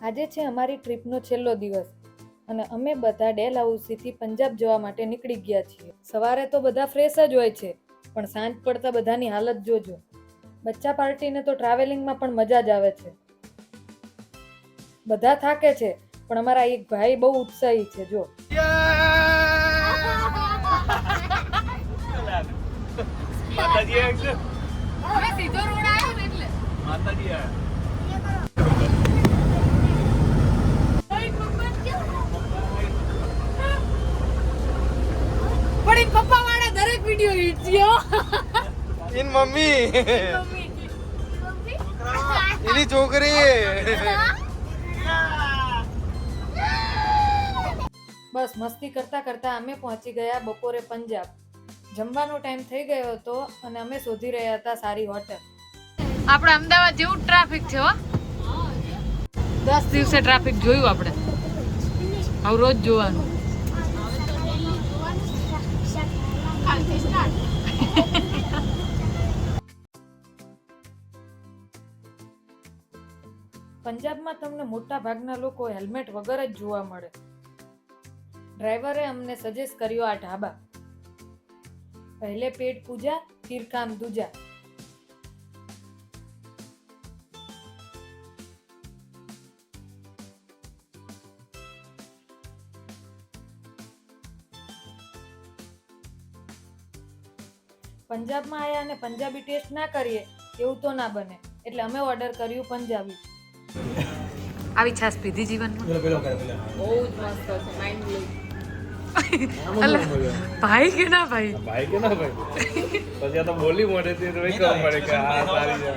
આજે છે અમારી ટ્રીપનો છેલ્લો દિવસ અને અમે બધા ડેલહાઉસીથી પંજાબ જવા માટે નીકળી ગયા છીએ. સવારે તો બધા ફ્રેશ જ હોય છે, પણ સાંજ પડતા બધાની હાલત જોજો. બચ્ચા પાર્ટીને તો ટ્રાવેલિંગમાં પણ મજા જ આવે છે. બધા થાકે છે, પણ અમારા એક ભાઈ બહુ ઉત્સાહી છે. જો પણ પપ્પા વાળા દરેક વિડિયો હિટ થયો. ઇન મમ્મી એની છોકરી. બસ મસ્તી કરતા કરતા અમે પહોંચી ગયા બપોરે પંજાબ. જમવાનો ટાઈમ થઈ ગયો હતો અને અમે શોધી રહ્યા હતા સારી હોટલ. આપણે અમદાવાદ જેવું ટ્રાફિક છે હો. 10 દિવસે ટ્રાફિક જોયું આપણે. હવે રોજ જોવાનું. પંજાબમાં તમને મોટા ભાગના લોકો હેલ્મેટ વગર જ જોવા મળે. ડ્રાઈવરે અમને સજેસ્ટ કર્યો આ ઢાબા. પહેલે પેટ પૂજા ફિર કામ દૂજા. પંજાબમાં આયા અને પંજાબી ટેસ્ટ ના કરીએ એવું તો ના બને, એટલે અમે ઓર્ડર કર્યું પંજાબી. આવી છાસ પીધી જીવનમાં? બહુ જ મસ્ત છે, માઇન્ડ બ્લોઈંગ. ભાઈ કે ના ભાઈ? ભાઈ કે ના ભાઈ? પછી આ તો બોલી મોઢેથી તો ખબર પડે કે આ સારી છે.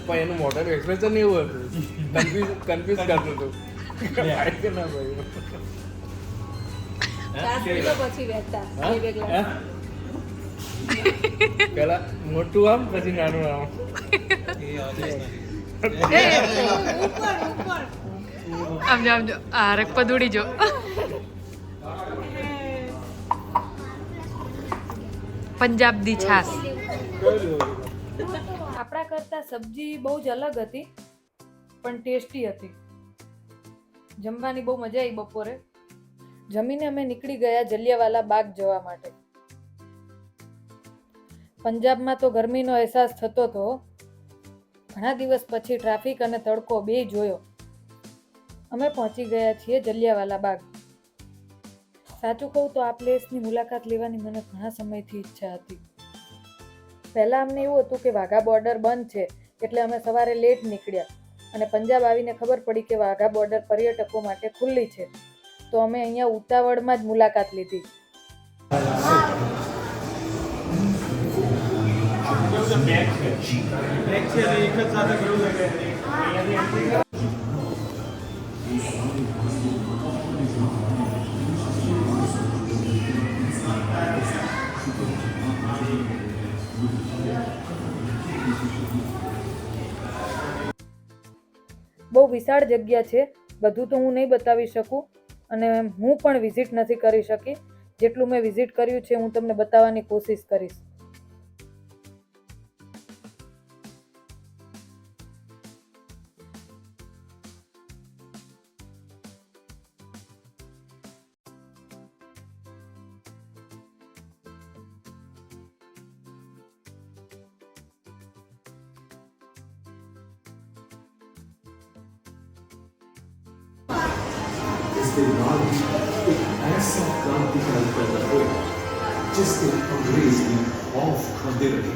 પણ એનું મોઢાનું એક્સપ્રેશન એવું હતું, કન્ફ્યુઝ કરતું હતું. ભાઈ કે ના ભાઈ? પેલા મોટું આમ પછી નાનું આમ. આમજો આમજો આ રકપદ ઉડી જો. પંજાબ દી છાસ. આપણા કરતા સબ્જી બહુ જ અલગ હતી, પણ ટેસ્ટી હતી. જમવાની બહુ મજા આવી બપોરે. જમીને અમે નીકળી ગયા જલિયાવાલા બાગ જવા માટે. પંજાબમાં તો ગરમીનો અહેસાસ થતો હતો. ઘણા દિવસ પછી ટ્રાફિક અને તડકો બેય જોયો. અમે પહોંચી ગયા છીએ જલિયાવાલા બાગ. સાચું કહું તો આ પ્લેસની મુલાકાત લેવાની મને ઘણા સમયથી ઈચ્છા હતી. પહેલાં અમને એવું હતું કે વાઘા બોર્ડર બંધ છે, એટલે અમે સવારે લેટ નીકળ્યા અને પંજાબ આવીને ખબર પડી કે વાઘા બોર્ડર પર્યટકો માટે ખુલ્લી છે, તો અમે અહીંયા ઉતાવળમાં જ મુલાકાત લીધી. બહુ વિશાળ જગ્યા છે, બધું તો હું નહીં બતાવી શકું અને હું પણ વિઝિટ નથી કરી શકી. જેટલું મેં વિઝિટ કર્યું છે હું તમને બતાવવાની કોશિશ કરીશ. इसके बाद एक ऐसा क्रांतिकारी पैदा हुआ जिससे अंग्रेजी खौफ खाते रहे.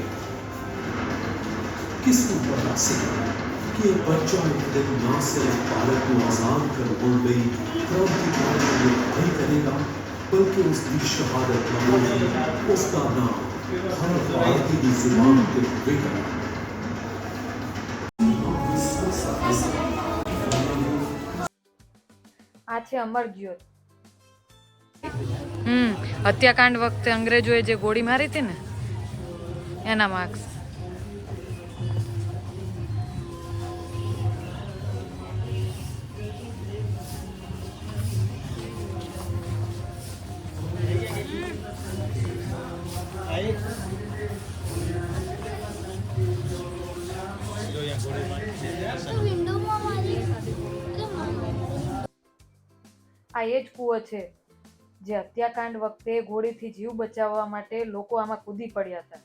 किसको पता सका कि ये बच्चा एक दिन ना सिर्फ भारत को आजाद कर मुंबई क्रांतिकारी में नहीं करेगा, बल्कि उसकी शहादत नमूनी उसका नाम हर भारतीय की जुबान पे होगा. આ છે અમર જ્યોત. હત્યાકાંડ વખતે અંગ્રેજોએ જે ગોળી મારી હતી ને એના માર્ક્સ. जो yang boleh આ એ જ કૂવો છે જે હત્યાકાંડ વખતે ગોળીથી જીવ બચાવવા માટે લોકો આમાં કૂદી પડ્યા હતા.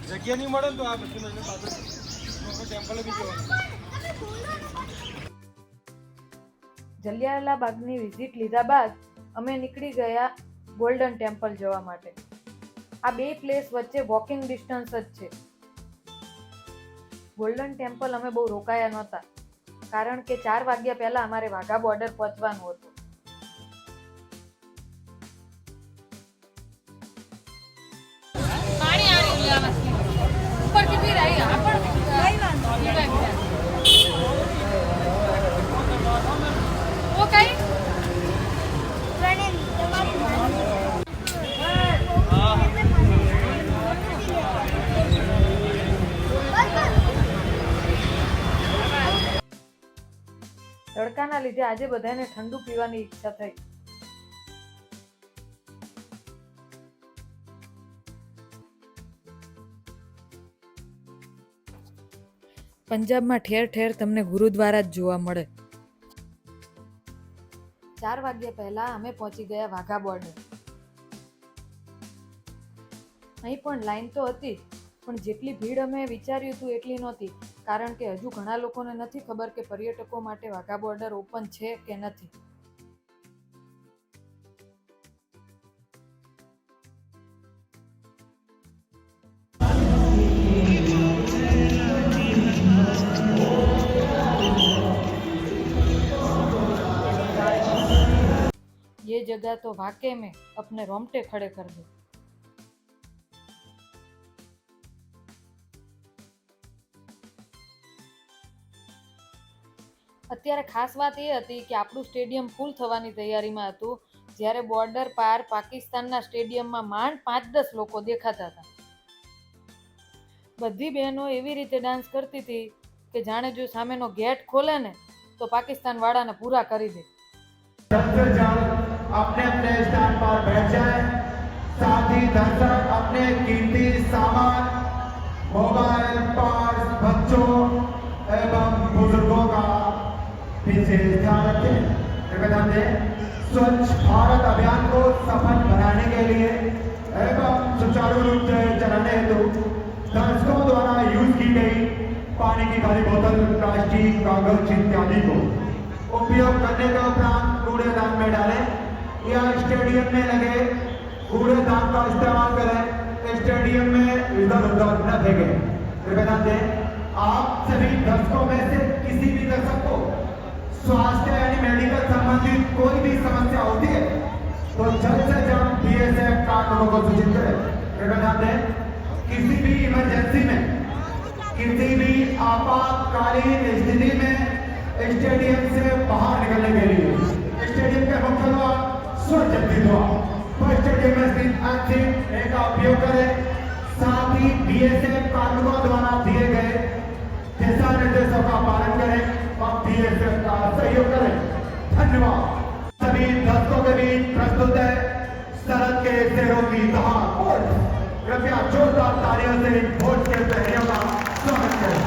જગ્યા નહીં મળે તો આ બધું લઈને પાછું ટેમ્પલ બી જવાનું. જલિયાવાલા બાગની વિઝિટ લીધા બાદ અમે નીકળી ગયા ગોલ્ડન ટેમ્પલ જવા માટે. આ બે પ્લેસ વચ્ચે વોકિંગ ડિસ્ટન્સ જ છે. ગોલ્ડન ટેમ્પલ અમે બહુ રોકાયા નહોતા કારણ કે 4 વાગ્યા પહેલા અમારે વાઘા બોર્ડર પહોંચવાનું હતું. પાણી આડી લેવા ઉપર કેટલી રહી આ પણ ઓ કઈ તડકાના લીધે આજે બધાને ઠંડુ પીવાની ઈચ્છા થઈ. પંજાબમાં ઠેર ઠેર તમને ગુરુદ્વારા જ જોવા મળે. 4 વાગ્યા પહેલા અમે પહોંચી ગયા વાઘા બોર્ડર. અહીં પણ લાઈન તો હતી પણ જેટલી ભીડ અમે વિચાર્યું હતું એટલી નહોતી કારણ કે હજુ ઘણા લોકોને નથી ખબર કે પર્યટકો માટે વાઘા બોર્ડર ઓપન છે કે નથી. ये जगह तो वाकई में अपने रोंगटे खड़े कर दे. અત્યારે ખાસ વાત એ હતી કે આપણું સ્ટેડિયમ ફૂલ થવાની તૈયારીમાં હતું જ્યારે બોર્ડર પાર પાકિસ્તાનના સ્ટેડિયમમાં માંડ 5-10 લોકો દેખાતા હતા. બધી બહેનો એવી રીતે ડાન્સ કરતી હતી કે જાણે જો સામેનો ગેટ ખોલે ને તો પાકિસ્તાન વાળાને પૂરા કરી દે. सबसे जल्द अपने अपने स्थान पर बैठ जाएं। साथ ही दर्शक अपने कीमती सामान मोबाइल पर्स बच्चों एवं बुजुर्गों का पीछे ध्यान रखें। निवेदन दें स्वच्छ भारत अभियान को सफल बनाने के लिए एवं सुचारू रूप से चलाने हेतु दर्शकों द्वारा यूज की गई पानी की खाली बोतल प्लास्टिक कागज इत्यादि को उपयोग करने के उपरांत कूड़ेदान में डालें या स्टेडियम में लगे कूड़ेदान का इस्तेमाल करें. स्टेडियम में इधर उधर न फेंकें. निवेदन दें आप सभी दर्शकों में से किसी भी दर्शक को स्वास्थ्य यानी मेडिकल संबंधित कोई भी समस्या होती है तो जल्द से जल्द बीएसएफ कार्मिकों को सूचित करें. निवेदन दें किसी भी इमरजेंसी में किसी भी आपातकालीन स्थिति में स्टेडियम से बाहर निकलने के लिए स्टेडियम के मुख्य द्वार स्वच्छता द्वार पर स्टेडियम में स्थित एग्जिट ए का उपयोग करें. साथ ही बीएसएफ कार्मिकों द्वारा दिए गए दिशा निर्देशों का पालन करें और बीएसएफ का सहयोग करें. धन्यवाद. सभी दर्शकों के बीच प्रस्तुत है सरहद के शेरों की दहाड़. कृपया जोरदार तालियों से भोज के पहनियों का स्वागत करें.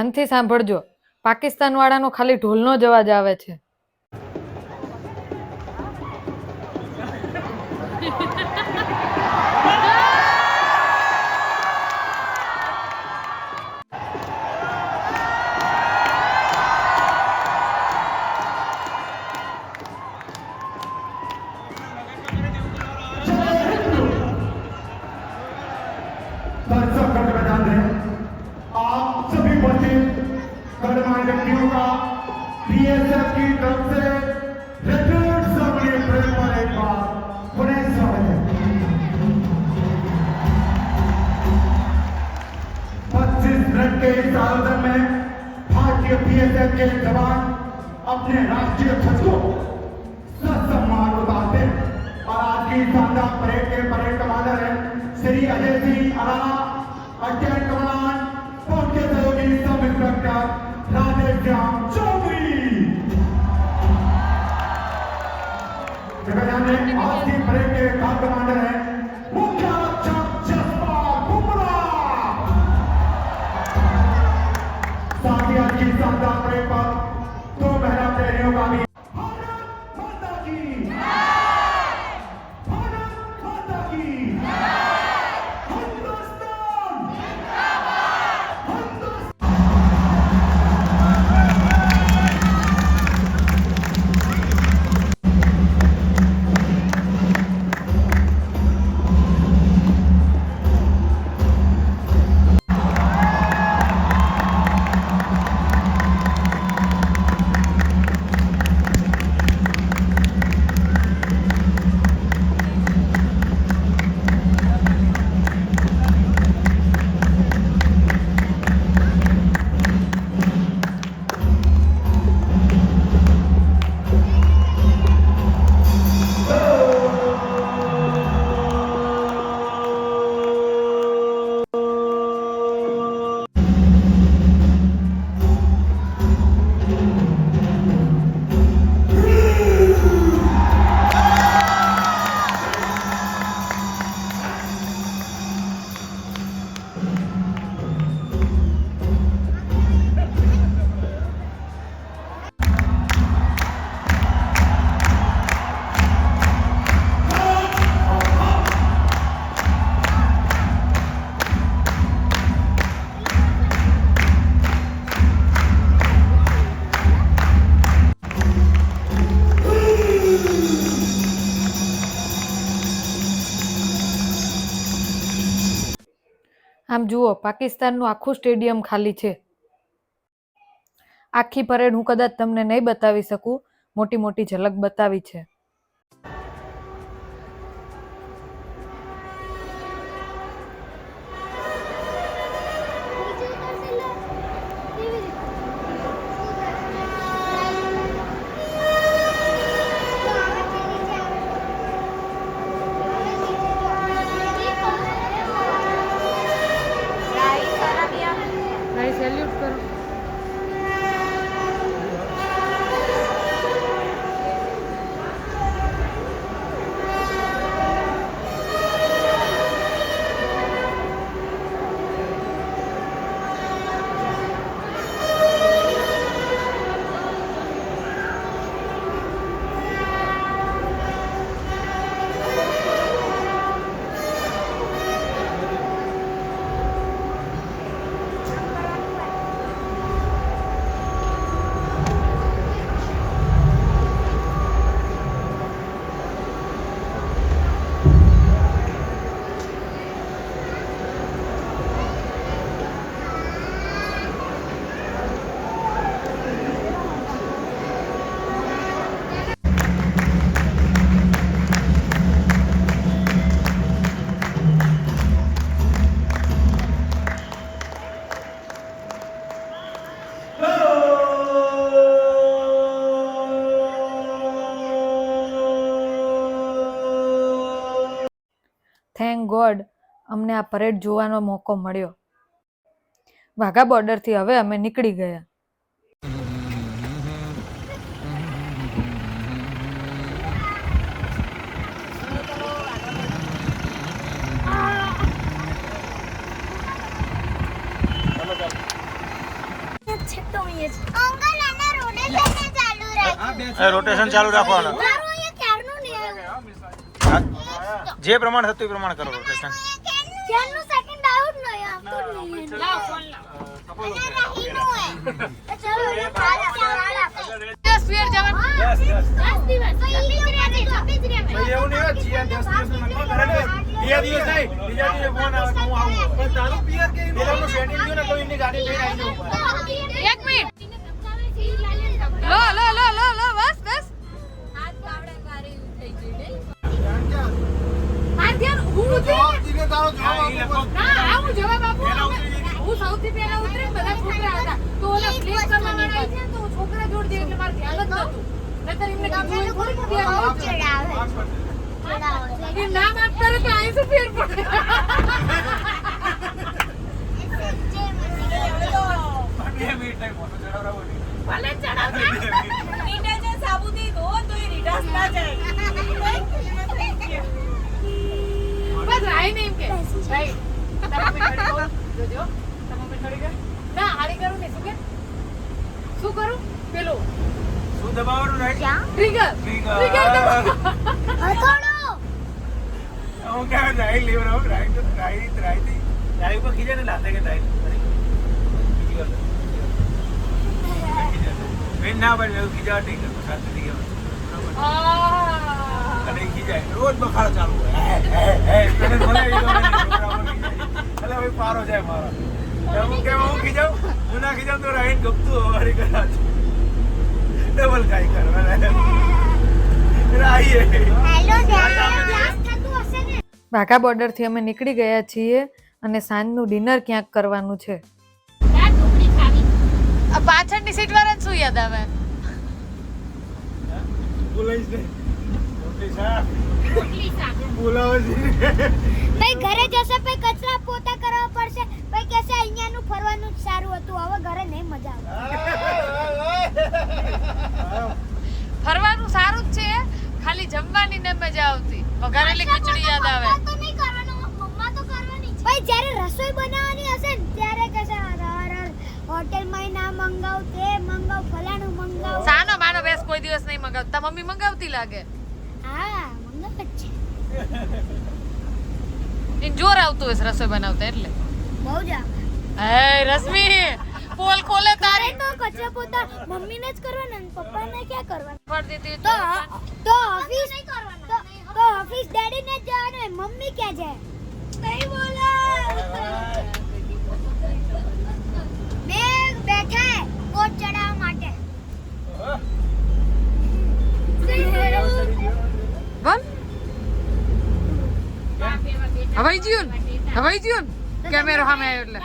ધ્યાનથી સાંભળજો, પાકિસ્તાન વાળાનો ખાલી ઢોલનો જ અવાજ આવે છે. दर्शक मैदान में आप सभी उपस्थित गणमान्य व्यक्तियों का बीएसएफ की तरफ से रिटर्न सर्वलीय परेड पर एक बार पुनः स्वागत है. 25 मिनट के इस आयोजन में भारतीय बीएसएफ के जवान अपने राष्ट्रीय ध्वज को ससम्मान उतारते हैं और आज की शानदार परेड के परेड कमांडर हैं Shri Ajay Singh Arana, attendant command उनके सहयोगी सब इंस्पेक्टर राजेश श्याम चौधरी. आज की परेड के खास कमांडर हैं मुख्य आरक्षक जसपाल बुमराह. साथ ही आज की शानदार परेड पर 2 महिला प्रेरियों का भी भारत माता की भारत माता की हिंदुस्तान આમ જુઓ, પાકિસ્તાનનું આખું સ્ટેડિયમ ખાલી છે. આખી પરેડ હું કદાચ તમને નહીં બતાવી શકું, મોટી મોટી ઝલક બતાવી છે. સેલ્યુટ કરો. થેન્ક ગોડ અમને આ પરેડ જોવાનો મોકો મળ્યો. વાઘા બોર્ડરથી હવે અમે નીકળી ગયા. રોટેશન ચાલુ રાખવાનું. મારું અહીંયા ક્યારનું નહીં આવ્યું. જે પ્રમાણ થતું એ પ્રમાણે કરો રોટેશન. ક્યારનું સેકન્ડ આઉટ નહીં આવતું નહીં. લાવ ફોન લાવ. અને રહીનું હોય. તો ચલો એ પાછા વાળા. 10 દિવસ જવાનું. 10 દિવસ. તો ઈ જ રહે છે, ચોવીસ રહે. એવું નહીં હોય, જીયા 10 દિવસનું નક્કી કરે ને. બીજા દિવસ નહીં, બીજા દિવસે ફોન આવે કે હું આવું. પણ તારું પિયર કે પેલાનું સેટિંગ થયું ને તો એમની ગાડી લઈને આવી જવું પડે. 1 મિનિટ. લો લો લો લો લો બસ બસ. આ ધ્યાન હું ઉતરી. ના આ હું જવાબ આપું. હું સૌથી પહેલા ઉતરી બધા છોકરા હતા. તો ઓલા પ્લે કરવા આવી છે તો હું છોકરા જોડ દે એટલે મારે ધ્યાન જ નતું. નતર એમને કામ જોઈ થોડી નથી આવતું. ચડાવે. એ નામ આપતા રહે તો આઈ શું ફેર પડે. ભલે ચડાવતા. નીંદે સાબુથી ધો તો એ રીડાસ ના જાય. બસ રાઈ નહીં કે રાઈ તમારે થોડી બોલ જોજો તમારે થોડી કર ના હારી કરું ને શું કે શું કરું પેલું શું દબાવવાનું રાઈટ? ટ્રિગર હથોડો. હું ક્યાં રાઈટ લેવર આવું રાઈટ રાઈટ રાઈટ રાઈટ પર ખીજે ને લાતે કે રાઈટ બીજી વાર મેં ના ભાઈ એવું ખીજા ઠીક છે સાથે થઈ ગયો અને ખીજાય રોજ બખાડો ચાલુ હોય તને બોલાવી દો એટલે ભાઈ પારો જાય મારો હું કેમ હું ખીજાઉં હું ના ખીજાઉં તો રાઈટ ગપતું હવારી કરા ડબલ કાઈ કરવા રાઈએ હેલો ક્લાસ થતું હશે ને. વાઘા બોર્ડરથી અમે નીકળી ગયા છીએ અને સાંજનું ડિનર ક્યાંક કરવાનું છે. આ પાછળની સીટ વાળાને શું યાદ આવે બોલાઈશ ને રોટલી શાક બોલાવે છે ભાઈ ઘરે જશે ભાઈ કચરા પોતા કરવા પડશે ભાઈ કહેશે અહીંયાનું ફરવાનું જ સારું હતું હવે ઘરે નહીં મજા આવે. ફરવાનું સારું જ છે ખાલી જમવાની ને મજા આવતી વઘારેલી ખીચડી યાદ આવે તો નહીં કરવાનું મમ્મા તો કરવાની છે. ભાઈ જ્યારે રસોઈ બનાવવાની હશે ને ત્યારે કહેશે હોટેલમાં ના મંગાવ તે મંગાવ ફલાણું મંગાવ. સાનો માનો બેસ કોઈ દિવસ નહીં મંગાવતા મમ્મી મંગાવતી લાગે હા મંગાવ જ છે એને જોર આવતું હોય રસોઈ બનાવતા એટલે બહુ જ આવે. એ રશ્મિ પોલ ખોલે અરે તારી તો કચરા પોતા મમ્મીને જ કરવાના ને પપ્પાને ક્યાં કરવાના. પર દીધી તો ઓફિસ નહીં કરવાના તો ઓફિસ ડેડીને જ જવાનું હોય મમ્મી ક્યાં જાય નહીં બોલે. મેં બેઠા હે કોટ ચડાવવા માટે. બોલ હવાઈ જીવન કેમેરો સામે આવ્યો એટલે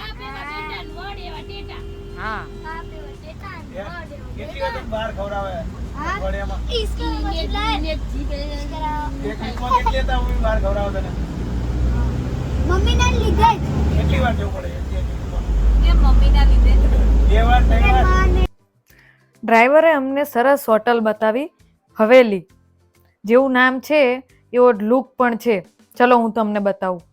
હા કેટલી વખત બહાર ખવડાવે હા? વડિયામાં इसका मतलब है એક વીકમાં કેટલી હતા હું બહાર ખવડાવો તને મમ્મીને લીધે જ. કેટલી વાર જવું પડે એક વીકમાં? કે મમ્મીના લીધે 2 વાર 3 વાર માને ડ્રાઈવરે અમને સરસ હોટલ બતાવી, હવેલી જેવું નામ છે એવો લુક પણ છે. ચલો હું તમને બતાવું.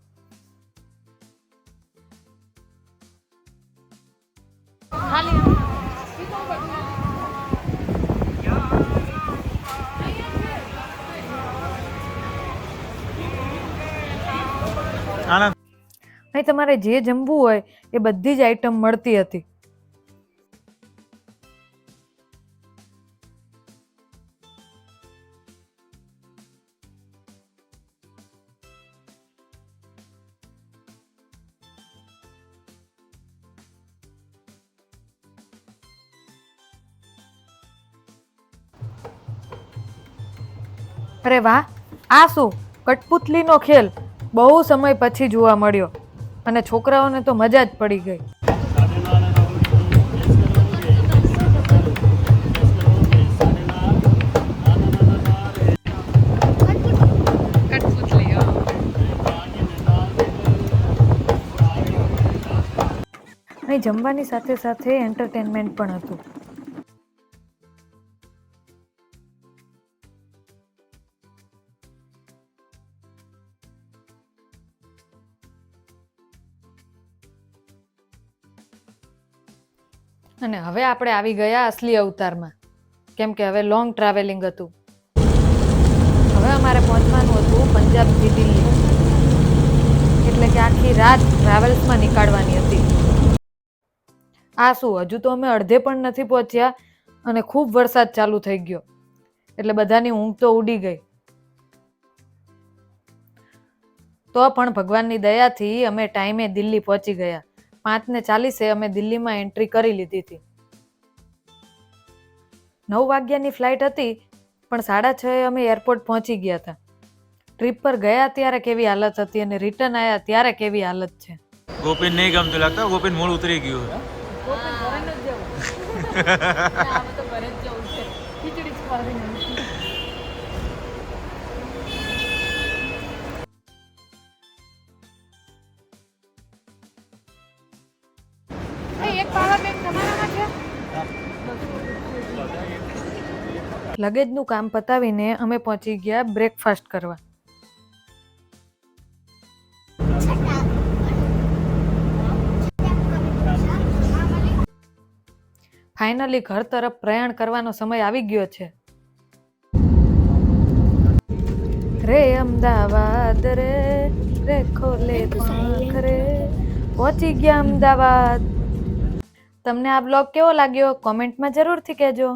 આનંદ અહીં તમારે જે જમવું હોય એ બધી જ આઈટમ મળતી હતી. અરે વાહ, આ શું કઠપુતલીનો ખેલ બહુ સમય પછી જોવા મળ્યો અને છોકરાઓને તો મજા જ પડી ગઈ. કઠપુતલી અહીં જમવાની સાથે સાથે એન્ટરટેનમેન્ટ પણ હતું. અને હવે આપણે આવી ગયા અસલી અવતારમાં. કેમ કે હવે લોંગ ટ્રાવેલિંગ હતું. હવે અમારે પહોંચવાનું હતું પંજાબથી દિલ્હી, એટલે કે આખી રાત ટ્રાવેલ્સમાં નીકાળવાની હતી. આ શું, હજુ તો અમે અડધે પણ નથી પહોંચ્યા અને ખૂબ વરસાદ ચાલુ થઈ ગયો, એટલે બધાની ઊંઘ તો ઉડી ગઈ. તો પણ ભગવાનની દયાથી અમે ટાઈમે દિલ્હી પહોંચી ગયા. 5:40 અમે દિલ્હીમાં એન્ટ્રી કરી લીધી હતી. 9 વાગ્યાની ફ્લાઇટ હતી, પણ 6:30 અમે એરપોર્ટ પહોંચી ગયા હતા. ટ્રીપ પર ગયા ત્યારે કેવી હાલત હતી અને રિટર્ન આવ્યા ત્યારે કેવી હાલત છે. ગોપીન નહીં ગમતું લાગતા, ગોપીન મૂળ ઉતરી ગયું. એક પાવર બેંક તમારામાં છે? લગેજનું કામ પતાવીને અમે પહોંચી ગયા બ્રેકફાસ્ટ કરવા. ફાઇનલી ઘર તરફ પ્રયાણ કરવાનો સમય આવી ગયો છે. રે અમદાવાદ રે રે ખોલે પાંખ રે, પહોંચી ગયા અમદાવાદ. તમને આ બ્લોગ કેવો લાગ્યો કોમેન્ટમાં જરૂરથી કહેજો.